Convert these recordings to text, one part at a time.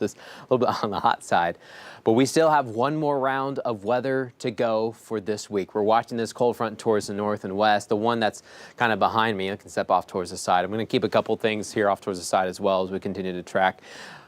this a little bit on the hot side. But we still have one more round of weather to go for this week. We're watching this cold front towards the north and west. The one that's kind of behind me, I can step off towards the side. I'm going to keep a couple things here off towards the side as well as we continue to track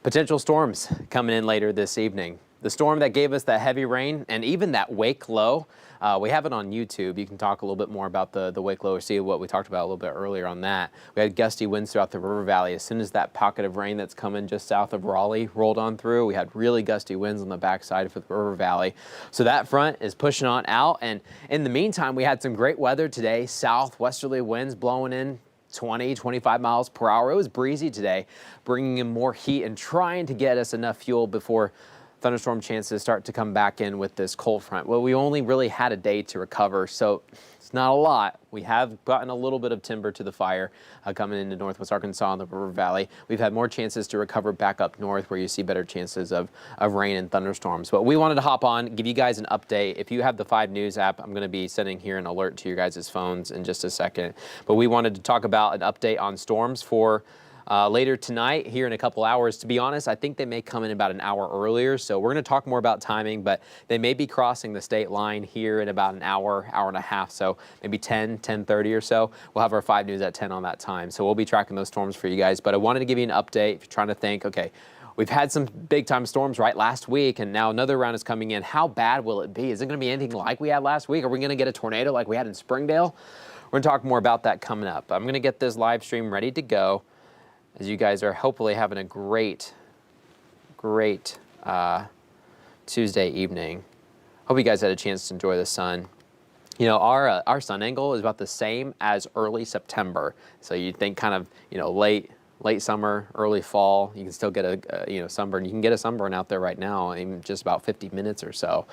potential storms coming in later this evening. The storm that gave us that heavy rain and even that wake low, we have it on YouTube. You can talk a little bit more about the wake low or see what we talked about a little bit earlier on that. We had gusty winds throughout the river valley. As soon as that pocket of rain that's coming just south of Raleigh rolled on through, we had really gusty winds on the backside of the river valley. So that front is pushing on out. And in the meantime, we had some great weather today. Southwesterly winds blowing in 20, 25 miles per hour. It was breezy today, bringing in more heat and trying to get us enough fuel before thunderstorm chances start to come back in with this cold front. Well, we only really had a day to recover, so it's not a lot. We have gotten a little bit of timber to the fire coming into northwest Arkansas and the river valley. We've had more chances to recover back up north where you see better chances of rain and thunderstorms. But we wanted to hop on, give you guys an update. If you have the 5 News app, I'm going to be sending here an alert to your guys' phones in just a second. But we wanted to talk about an update on storms for later tonight, here in a couple hours. To be honest, I think they may come in about an hour earlier, so we're going to talk more about timing, but they may be crossing the state line here in about an hour, hour and a half, so maybe 10:30 or so. We'll have our 5 News at 10 on that time, so we'll be tracking those storms for you guys. But I wanted to give you an update if you're trying to think, okay, we've had some big-time storms right last week, and now another round is coming in. How bad will it be? Is it going to be anything like we had last week? Are we going to get a tornado like we had in Springdale? We're going to talk more about that coming up. I'm going to get this live stream ready to go, as you guys are hopefully having a great Tuesday evening. Hope you guys had a chance to enjoy the sun. You know, our sun angle is about the same as early September. So you'd think kind of, you know, late summer, early fall, you can still get a sunburn. You can get a sunburn out there right now in just about 50 minutes or so.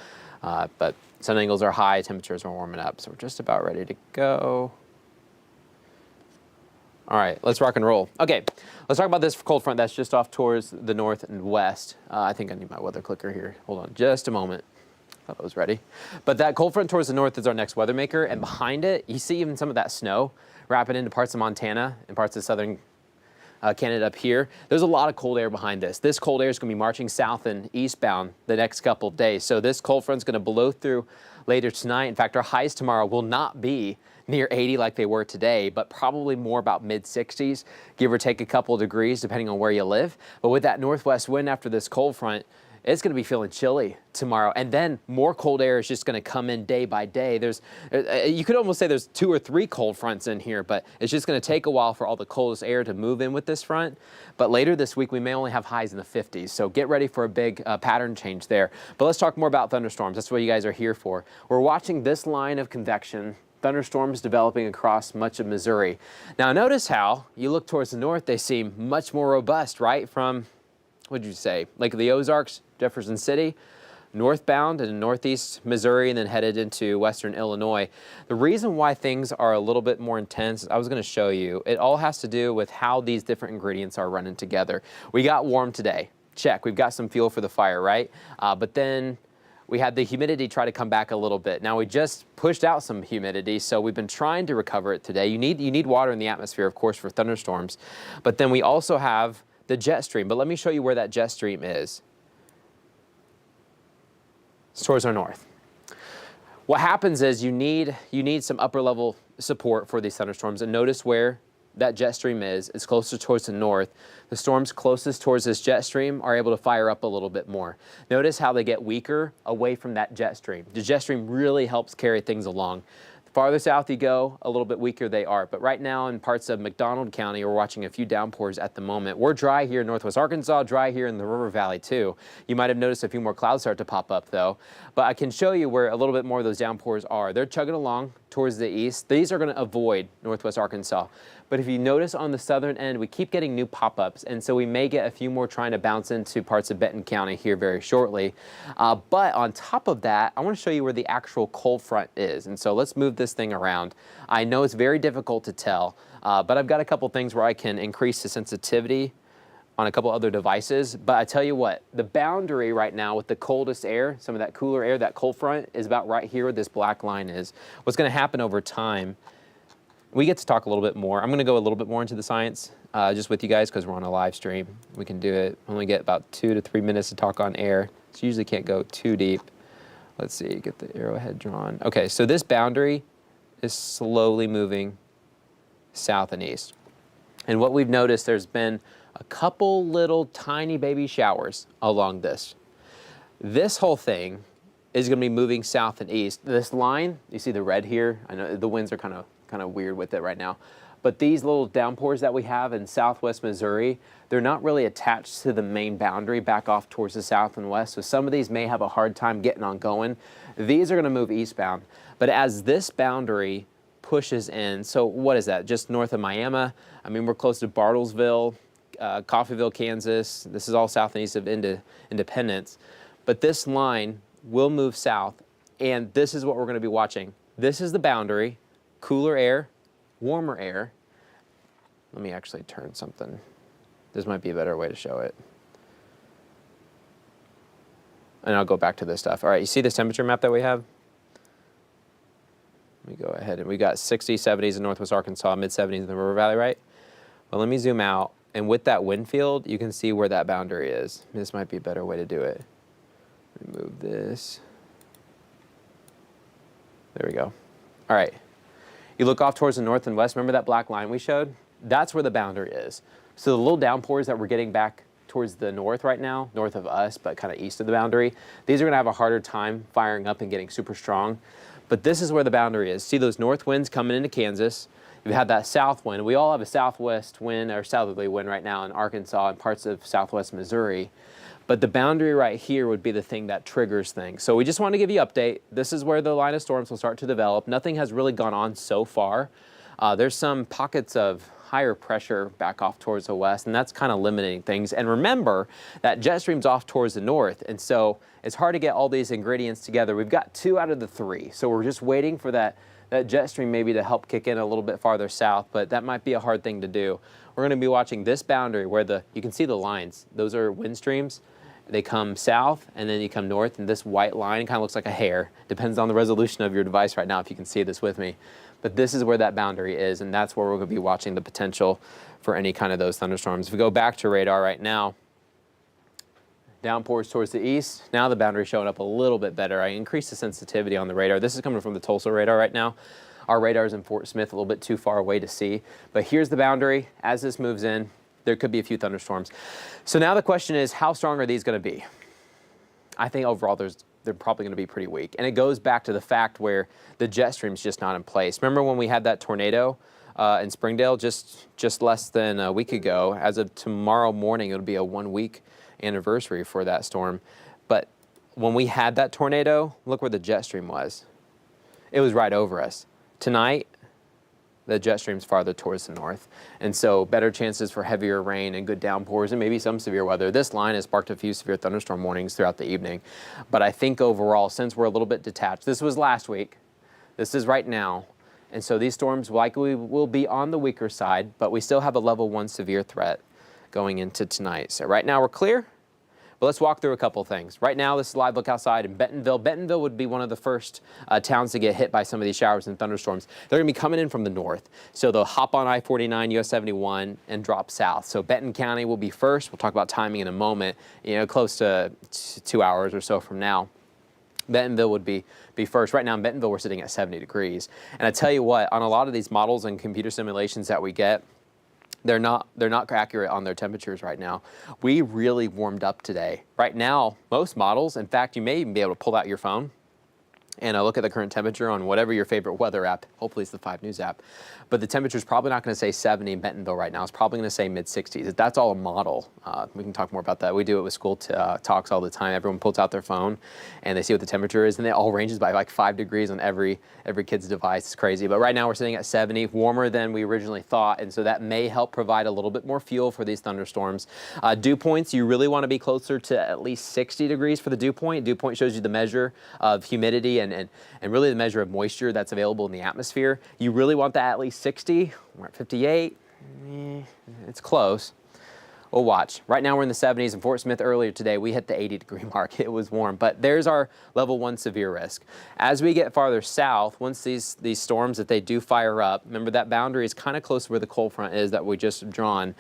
But sun angles are high, temperatures are warming up, so we're just about ready to go. All right, let's rock and roll. Okay, let's talk about this cold front that's just off towards the north and west. I think I need my weather clicker here. Hold on just a moment. Thought I was ready. But that cold front towards the north is our next weather maker, and behind it, you see even some of that snow wrapping into parts of Montana and parts of southern Canada up here. There's a lot of cold air behind this. This cold air is going to be marching south and eastbound the next couple of days. So this cold front is going to blow through later tonight. In fact, our highs tomorrow will not be near 80 like they were today, but probably more about mid-60s, give or take a couple of degrees depending on where you live. But with that northwest wind after this cold front, it's going to be feeling chilly tomorrow, and then more cold air is just going to come in day by day. You could almost say there's 2 or 3 cold fronts in here, but it's just going to take a while for all the coldest air to move in with this front. But later this week, we may only have highs in the 50s, so get ready for a big pattern change there. But let's talk more about thunderstorms. That's what you guys are here for. We're watching this line of convection, thunderstorms developing across much of Missouri. Now notice how you look towards the north, they seem much more robust, right? From, what did you say, Lake of the Ozarks, Jefferson City, northbound in northeast Missouri, and then headed into western Illinois. The reason why things are a little bit more intense, I was going to show you, it all has to do with how these different ingredients are running together. We got warm today. Check. We've got some fuel for the fire, right? But then we had the humidity try to come back a little bit. Now we just pushed out some humidity, so we've been trying to recover it today. You need water in the atmosphere, of course, for thunderstorms. But then we also have the jet stream. But let me show you where that jet stream is. It's towards our north. What happens is you need some upper level support for these thunderstorms, and notice where that jet stream is. It's closer towards the north. The storms closest towards this jet stream are able to fire up a little bit more. Notice how they get weaker away from that jet stream. The jet stream really helps carry things along. The farther south you go, a little bit weaker they are. But right now in parts of McDonald County, we're watching a few downpours at the moment. We're dry here in northwest Arkansas, dry here in the river valley too. You might have noticed a few more clouds start to pop up though. But I can show you where a little bit more of those downpours are. They're chugging along towards the east. These are going to avoid northwest Arkansas. But if you notice on the southern end, we keep getting new pop-ups, and so we may get a few more trying to bounce into parts of Benton County here very shortly. But on top of that, I want to show you where the actual cold front is. And so let's move this thing around. I know it's very difficult to tell, but I've got a couple things where I can increase the sensitivity on a couple other devices. But I tell you what, the boundary right now with the coldest air, some of that cooler air, that cold front, is about right here where this black line is. What's going to happen over time We get to talk a little bit more. I'm going to go a little bit more into the science just with you guys because we're on a live stream. We can do it. Only get about 2 to 3 minutes to talk on air. So usually can't go too deep. Let's see, get the arrowhead drawn. Okay, so this boundary is slowly moving south and east. And what we've noticed, there's been a couple little tiny baby showers along this. This whole thing is going to be moving south and east. This line, you see the red here? I know the winds are kind of weird with it right now. But these little downpours that we have in southwest Missouri, they're not really attached to the main boundary back off towards the south and west. So some of these may have a hard time getting on going. These are going to move eastbound. But as this boundary pushes in, so what is that? Just north of Miami. I mean, we're close to Bartlesville, Coffeyville, Kansas. This is all south and east of Independence. But this line will move south, and this is what we're going to be watching. This is the boundary, cooler air, warmer air. Let me actually turn something. This might be a better way to show it. And I'll go back to this stuff. All right, you see this temperature map that we have? Let me go ahead, and we got 60s, 70s in northwest Arkansas, mid-70s in the River Valley, right? Well, let me zoom out, and with that wind field, you can see where that boundary is. This might be a better way to do it. Remove this. There we go. All right. You look off towards the north and west. Remember that black line we showed? That's where the boundary is. So the little downpours that we're getting back towards the north right now, north of us, but kind of east of the boundary, these are going to have a harder time firing up and getting super strong. But this is where the boundary is. See those north winds coming into Kansas. You've had that south wind. We all have a southwest wind or southerly wind right now in Arkansas and parts of southwest Missouri. But the boundary right here would be the thing that triggers things. So we just want to give you an update. This is where the line of storms will start to develop. Nothing has really gone on so far. There's some pockets of higher pressure back off towards the west, and that's kind of limiting things. And remember that jet stream's off towards the north, and so it's hard to get all these ingredients together. We've got 2 out of the 3, so we're just waiting for that jet stream maybe to help kick in a little bit farther south, but that might be a hard thing to do. We're going to be watching this boundary where you can see the lines. Those are wind streams. They come south, and then you come north, and this white line kind of looks like a hair. Depends on the resolution of your device right now if you can see this with me. But this is where that boundary is, and that's where we're going to be watching the potential for any kind of those thunderstorms. If we go back to radar right now, downpours towards the east. Now the boundary is showing up a little bit better. I increased the sensitivity on the radar. This is coming from the Tulsa radar right now. Our radar is in Fort Smith, a little bit too far away to see. But here's the boundary. As this moves in, there could be a few thunderstorms. So now the question is, how strong are these going to be? I think overall they're probably going to be pretty weak. And it goes back to the fact where the jet stream's just not in place. Remember when we had that tornado in Springdale just less than a week ago? As of tomorrow morning, it'll be a 1-week anniversary for that storm. But when we had that tornado, look where the jet stream was. It was right over us. Tonight, the jet stream's farther towards the north. And so better chances for heavier rain and good downpours and maybe some severe weather. This line has sparked a few severe thunderstorm warnings throughout the evening. But I think overall, since we're a little bit detached, this was last week, this is right now. And so these storms likely will be on the weaker side, but we still have a level 1 severe threat going into tonight. So right now we're clear. But let's walk through a couple things. Right now, this is live look outside in Bentonville. Bentonville would be one of the first towns to get hit by some of these showers and thunderstorms. They're going to be coming in from the north. So they'll hop on I-49, US 71, and drop south. So Benton County will be first. We'll talk about timing in a moment, close to 2 hours or so from now. Bentonville would be first. Right now in Bentonville, we're sitting at 70 degrees. And I tell you what, on a lot of these models and computer simulations that we get, they're not accurate on their temperatures right now. We really warmed up today. Right now, most models, in fact, you may even be able to pull out your phone and look at the current temperature on whatever your favorite weather app, hopefully it's the 5 News app. But the temperature is probably not going to say 70 in Bentonville right now. It's probably going to say mid-60s. That's all a model. We can talk more about that. We do it with school talks all the time. Everyone pulls out their phone and they see what the temperature is, and it all ranges by like 5 degrees on every kid's device. It's crazy. But right now we're sitting at 70, warmer than we originally thought, and so that may help provide a little bit more fuel for these thunderstorms. Dew points, you really want to be closer to at least 60 degrees for the dew point. Dew point shows you the measure of humidity and really the measure of moisture that's available in the atmosphere. You really want that at least 60. We're at 58. It's close. We'll watch. Right now we're in the 70s. In Fort Smith earlier today, we hit the 80-degree mark. It was warm, but there's our level 1 severe risk. As we get farther south, once these storms that they do fire up, remember that boundary is kind of close to where the cold front is that we just drawn.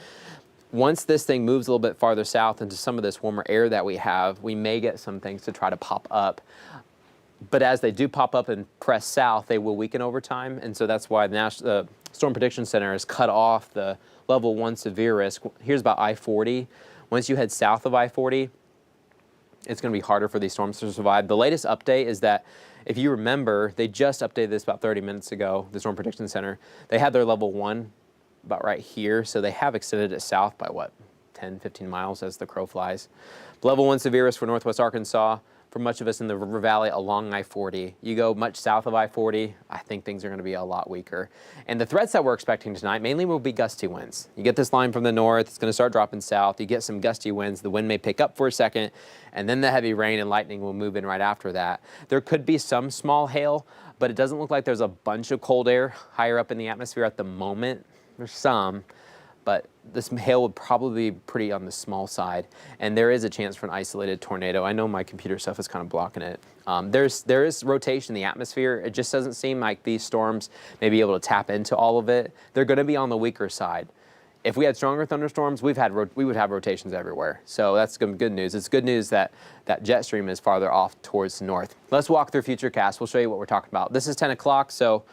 Once this thing moves a little bit farther south into some of this warmer air that we have, we may get some things to try to pop up. But as they do pop up and press south, they will weaken over time, and so that's why the Storm Prediction Center has cut off the level 1 severe risk. Here's about I-40. Once you head south of I-40, it's going to be harder for these storms to survive. The latest update is that, if you remember, they just updated this about 30 minutes ago, the Storm Prediction Center. They had their level 1 about right here, so they have extended it south by, what, 10, 15 miles as the crow flies. Level 1 severe risk for northwest Arkansas. For much of us in the River Valley along I-40. You go much south of I-40, I think things are going to be a lot weaker. And the threats that we're expecting tonight mainly will be gusty winds. You get this line from the north, it's going to start dropping south. You get some gusty winds, the wind may pick up for a second, and then the heavy rain and lightning will move in right after that. There could be some small hail, but it doesn't look like there's a bunch of cold air higher up in the atmosphere at the moment. There's some, but this hail would probably be pretty on the small side, and there is a chance for an isolated tornado. I know my computer stuff is kind of blocking it. There is rotation in the atmosphere. It just doesn't seem like these storms may be able to tap into all of it. They're going to be on the weaker side. If we had stronger thunderstorms, we would have rotations everywhere. So that's good news. It's good news that that jet stream is farther off towards the north. Let's walk through Futurecast. We'll show you what we're talking about. This is 10 o'clock, so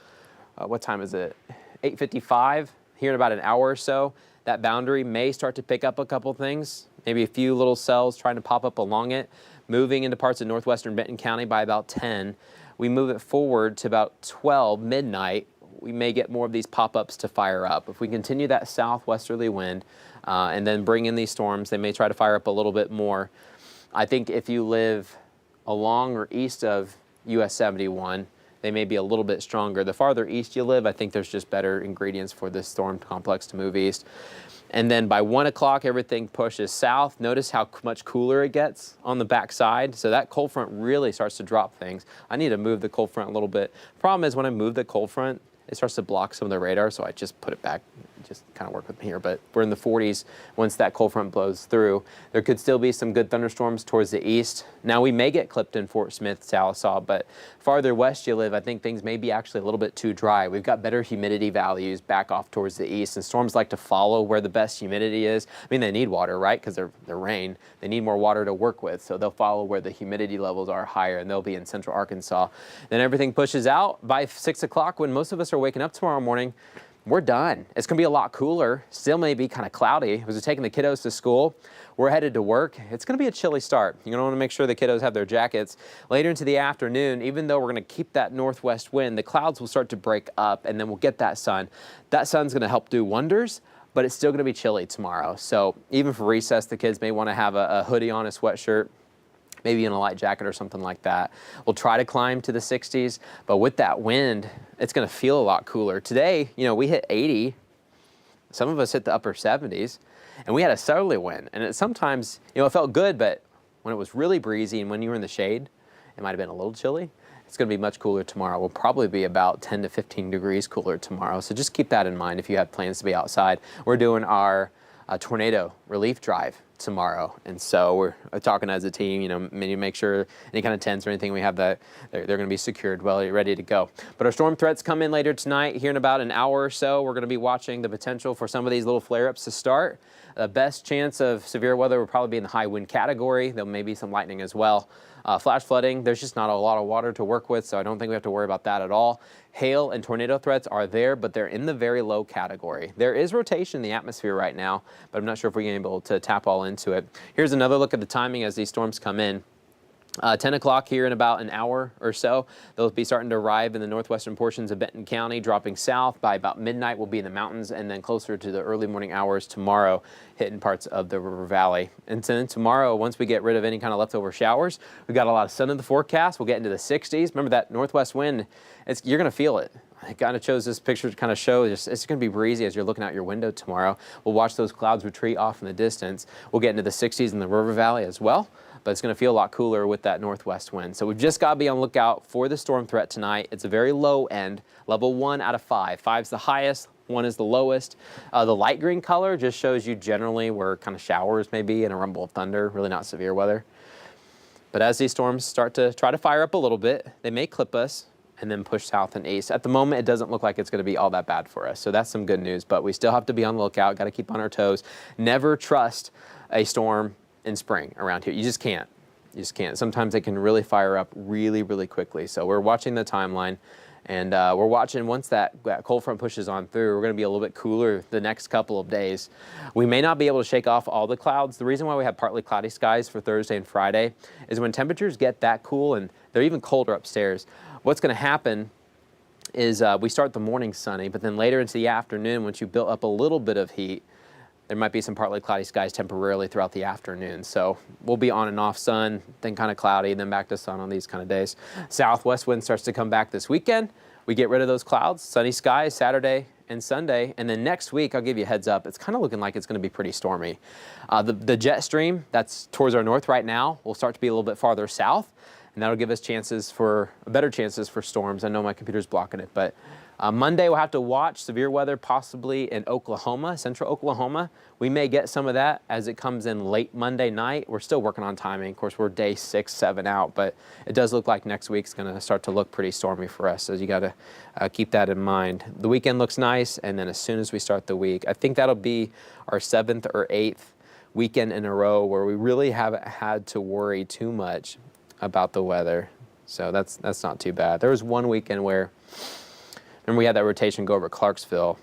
what time is it? 8:55. Here in about an hour or so, that boundary may start to pick up a couple things, maybe a few little cells trying to pop up along it, moving into parts of northwestern Benton County by about 10. We move it forward to about 12, midnight. We may get more of these pop-ups to fire up. If we continue that southwesterly wind and then bring in these storms, they may try to fire up a little bit more. I think if you live along or east of US 71, they may be a little bit stronger. The farther east you live, I think there's just better ingredients for this storm complex to move east. And then by 1 o'clock, everything pushes south. Notice how much cooler it gets on the backside. So that cold front really starts to drop things. I need to move the cold front a little bit. Problem is when I move the cold front, it starts to block some of the radar, so I just put it back, just kind of work with me here. But we're in the 40s once that cold front blows through. There could still be some good thunderstorms towards the east. Now we may get clipped in Fort Smith, Sallisaw, but farther west you live, I think things may be actually a little bit too dry. We've got better humidity values back off towards the east, and storms like to follow where the best humidity is. I mean, they need water, right? Because they're rain. They need more water to work with, so they'll follow where the humidity levels are higher, and they'll be in central Arkansas. Then everything pushes out by 6 o'clock when most of us are waking up tomorrow morning. We're done. It's going to be a lot cooler. Still may be kind of cloudy. As we're taking the kiddos to school, we're headed to work. It's going to be a chilly start. You're going to want to make sure the kiddos have their jackets. Later into the afternoon, even though we're going to keep that northwest wind, the clouds will start to break up, and then we'll get that sun. That sun's going to help do wonders, but it's still going to be chilly tomorrow. So even for recess, the kids may want to have a hoodie on, a sweatshirt, maybe in a light jacket or something like that. We'll try to climb to the 60s, but with that wind, it's going to feel a lot cooler. Today, you know, we hit 80. Some of us hit the upper 70s, and we had a southerly wind. And it sometimes, you know, it felt good, but when it was really breezy and when you were in the shade, it might have been a little chilly. It's going to be much cooler tomorrow. We'll probably be about 10 to 15 degrees cooler tomorrow. So just keep that in mind if you have plans to be outside. We're doing our tornado relief drive tomorrow, and so we're talking as a team, you know, make sure any kind of tents or anything we have, that they're going to be secured, well, ready to go. But our storm threats come in later tonight. Here in about an hour or so, we're going to be watching the potential for some of these little flare-ups to start. The best chance of severe weather will probably be in the high wind category. There may be some lightning as well. Flash flooding, there's just not a lot of water to work with, so I don't think we have to worry about that at all. Hail and tornado threats are there, but they're in the very low category. There is rotation in the atmosphere right now, but I'm not sure if we're going to be able to tap all into it. Here's another look at the timing as these storms come in. 10 o'clock here in about an hour or so. They'll be starting to arrive in the northwestern portions of Benton County, dropping south. By about midnight, we'll be in the mountains, and then closer to the early morning hours tomorrow, hitting parts of the River Valley. And then tomorrow, once we get rid of any kind of leftover showers, we've got a lot of sun in the forecast. We'll get into the 60s. Remember that northwest wind, you're going to feel it. I kind of chose this picture to kind of show it's going to be breezy as you're looking out your window tomorrow. We'll watch those clouds retreat off in the distance. We'll get into the 60s in the River Valley as well, but it's going to feel a lot cooler with that northwest wind. So we've just got to be on lookout for the storm threat tonight. It's a very low end, level 1 out of 5. 5's the highest, 1 is the lowest. The light green color just shows you generally where kind of showers may be and a rumble of thunder, really not severe weather. But as these storms start to try to fire up a little bit, they may clip us and then push south and east. At the moment, it doesn't look like it's going to be all that bad for us. So that's some good news, but we still have to be on the lookout, got to keep on our toes. Never trust a storm in spring around here. You just can't. You just can't. Sometimes they can really fire up really, really quickly. So we're watching the timeline, and we're watching once that cold front pushes on through, we're going to be a little bit cooler the next couple of days. We may not be able to shake off all the clouds. The reason why we have partly cloudy skies for Thursday and Friday is when temperatures get that cool and they're even colder upstairs, what's going to happen is we start the morning sunny, but then later into the afternoon, once you build up a little bit of heat, there might be some partly cloudy skies temporarily throughout the afternoon. So we'll be on and off sun, then kind of cloudy, then back to sun on these kind of days. Southwest wind starts to come back this weekend. We get rid of those clouds, sunny skies Saturday and Sunday. And then next week, I'll give you a heads up, it's kind of looking like it's going to be pretty stormy. The jet stream that's towards our north right now will start to be a little bit farther south. And that'll give us better chances for storms. I know my computer's blocking it, but Monday we'll have to watch severe weather possibly in Oklahoma, central Oklahoma. We may get some of that as it comes in late Monday night. We're still working on timing. Of course, we're day 6, 7 out, but it does look like next week's going to start to look pretty stormy for us. So you got to keep that in mind. The weekend looks nice, and then as soon as we start the week, I think that'll be our 7th or 8th weekend in a row where we really haven't had to worry too much about the weather. So that's not too bad. There was one weekend where, remember, we had that rotation go over Clarksville,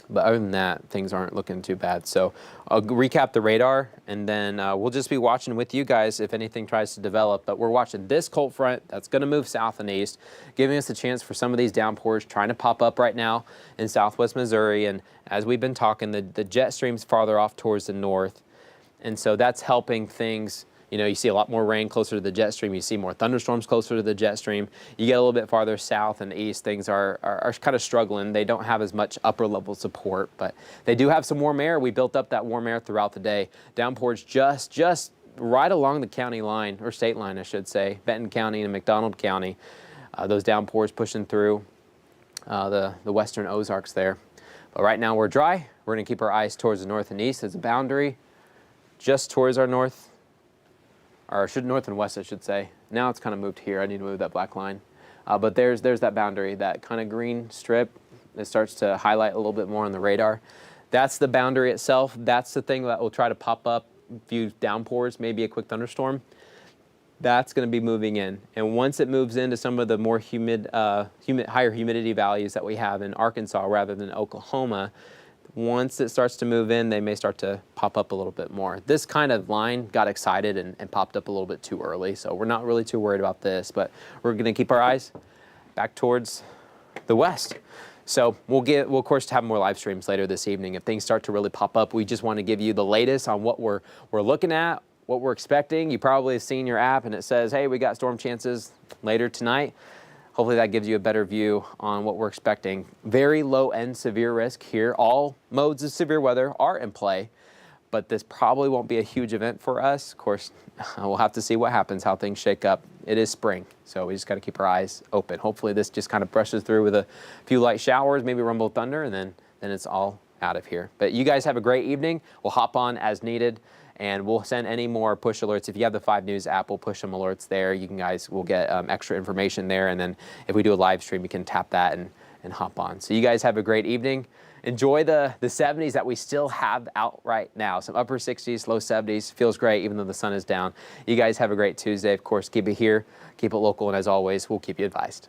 but other than that, things aren't looking too bad. So I'll recap the radar, and then we'll just be watching with you guys if anything tries to develop. But we're watching this cold front that's going to move south and east, giving us a chance for some of these downpours trying to pop up right now in southwest Missouri. And as we've been talking, the jet stream's farther off towards the north, and so that's helping things. You know, you see a lot more rain closer to the jet stream. You see more thunderstorms closer to the jet stream. You get a little bit farther south and east, things are kind of struggling. They don't have as much upper level support, but they do have some warm air. We built up that warm air throughout the day. Downpours just right along the county line, or state line, I should say, Benton County and McDonald County. Those downpours pushing through the western Ozarks there. But right now we're dry. We're going to keep our eyes towards the north and east as a boundary, just towards our north. Or north and west, I should say. Now it's kind of moved here. I need to move that black line. But there's that boundary, that kind of green strip that starts to highlight a little bit more on the radar. That's the boundary itself. That's the thing that will try to pop up a few downpours, maybe a quick thunderstorm. That's going to be moving in. And once it moves into some of the more higher humidity values that we have in Arkansas rather than Oklahoma, once it starts to move in, they may start to pop up a little bit more. This kind of line got excited and popped up a little bit too early, so we're not really too worried about this, but we're going to keep our eyes back towards the west. So we'll of course have more live streams later this evening. If things start to really pop up, we just want to give you the latest on what we're looking at, what we're expecting. You probably have seen your app and it says, hey, we got storm chances later tonight. Hopefully that gives you a better view on what we're expecting. Very low end severe risk here. All modes of severe weather are in play, but this probably won't be a huge event for us. Of course, we'll have to see what happens, how things shake up. It is spring, so we just got to keep our eyes open. Hopefully this just kind of brushes through with a few light showers, maybe rumble of thunder, and then it's all out of here. But you guys have a great evening. We'll hop on as needed, and we'll send any more push alerts. If you have the 5 News app, we'll push some alerts there. You guys will get extra information there, and then if we do a live stream, you can tap that and hop on. So you guys have a great evening. Enjoy the 70s that we still have out right now. Some upper 60s, low 70s. Feels great even though the sun is down. You guys have a great Tuesday. Of course, keep it here, keep it local, and as always, we'll keep you advised.